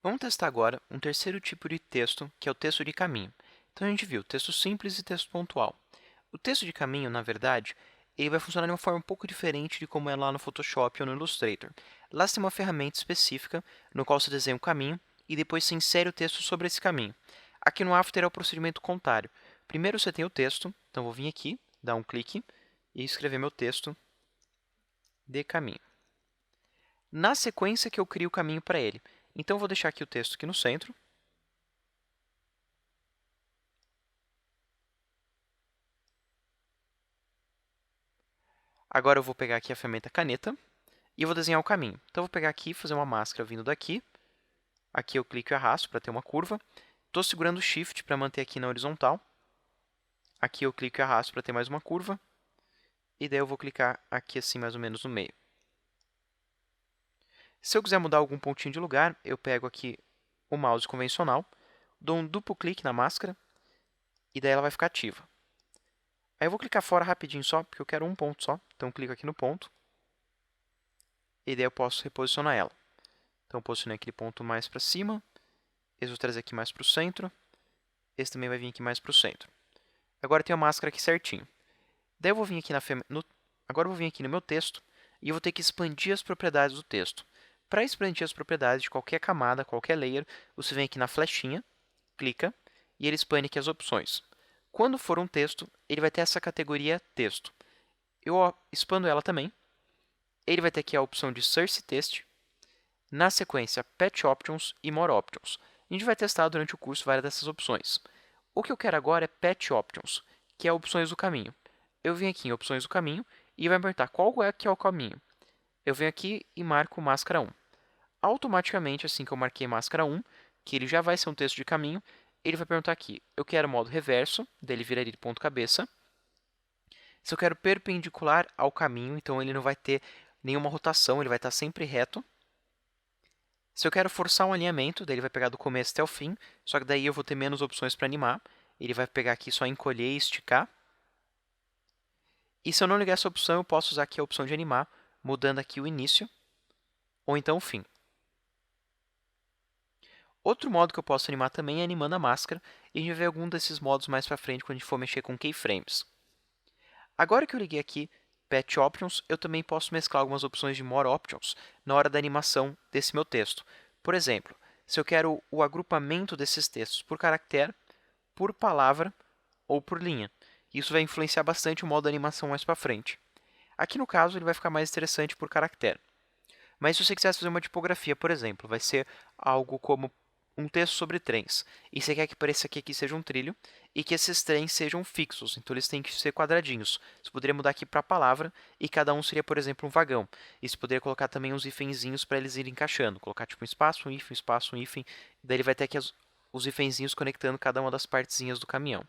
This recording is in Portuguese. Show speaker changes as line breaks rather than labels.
Vamos testar agora um terceiro tipo de texto, que é o texto de caminho. Então, a gente viu texto simples e texto pontual. O texto de caminho, na verdade, ele vai funcionar de uma forma um pouco diferente de como é lá no Photoshop ou no Illustrator. Lá você tem uma ferramenta específica, no qual você desenha um caminho e depois você insere o texto sobre esse caminho. Aqui no After é o procedimento contrário. Primeiro você tem o texto, então vou vir aqui, dar um clique e escrever meu texto de caminho. Na sequência que eu crio o caminho para ele. Então, eu vou deixar aqui o texto aqui no centro. Agora eu vou pegar aqui a ferramenta caneta e vou desenhar o caminho. Então, eu vou pegar aqui e fazer uma máscara vindo daqui. Aqui eu clico e arrasto para ter uma curva. Estou segurando o Shift para manter aqui na horizontal. Aqui eu clico e arrasto para ter mais uma curva. E daí eu vou clicar aqui assim mais ou menos no meio. Se eu quiser mudar algum pontinho de lugar, eu pego aqui o mouse convencional, dou um duplo clique na máscara e daí ela vai ficar ativa. Aí eu vou clicar fora rapidinho só, porque eu quero um ponto só. Então, eu clico aqui no ponto. E daí eu posso reposicionar ela. Então, eu posicionei aquele ponto mais para cima. Esse eu vou trazer aqui mais para o centro. Esse também vai vir aqui mais para o centro. Agora eu tenho a máscara aqui certinho. Daí eu vou vir aqui agora eu vou vir aqui no meu texto e eu vou ter que expandir as propriedades do texto. Para expandir as propriedades de qualquer camada, qualquer layer, você vem aqui na flechinha, clica e ele expande aqui as opções. Quando for um texto, ele vai ter essa categoria texto. Eu expando ela também. Ele vai ter aqui a opção de Source Text, na sequência Patch Options e More Options. A gente vai testar durante o curso várias dessas opções. O que eu quero agora é Patch Options, que é opções do caminho. Eu venho aqui em opções do caminho e vai me perguntar qual é que é o caminho. Eu venho aqui e marco máscara 1. Automaticamente, assim que eu marquei máscara 1, que ele já vai ser um texto de caminho, ele vai perguntar aqui, eu quero modo reverso, daí ele viraria de ponto cabeça. Se eu quero perpendicular ao caminho, então ele não vai ter nenhuma rotação, ele vai estar sempre reto. Se eu quero forçar um alinhamento, daí ele vai pegar do começo até o fim, só que daí eu vou ter menos opções para animar. Ele vai pegar aqui só encolher e esticar. E se eu não ligar essa opção, eu posso usar aqui a opção de animar, mudando aqui o início, ou então o fim. Outro modo que eu posso animar também é animando a máscara, e a gente vai ver algum desses modos mais para frente quando a gente for mexer com keyframes. Agora que eu liguei aqui Patch Options, eu também posso mesclar algumas opções de More Options na hora da animação desse meu texto. Por exemplo, se eu quero o agrupamento desses textos por caractere, por palavra ou por linha. Isso vai influenciar bastante o modo da animação mais para frente. Aqui no caso, ele vai ficar mais interessante por caractere. Mas se você quiser fazer uma tipografia, por exemplo, vai ser algo como um texto sobre trens, e você quer que pareça que aqui seja um trilho, e que esses trens sejam fixos, então eles têm que ser quadradinhos. Você poderia mudar aqui para a palavra, e cada um seria, por exemplo, um vagão. E você poderia colocar também uns hífenzinhos para eles irem encaixando, colocar tipo um espaço, um hífen, daí ele vai ter aqui os hífenzinhos conectando cada uma das partezinhas do caminhão.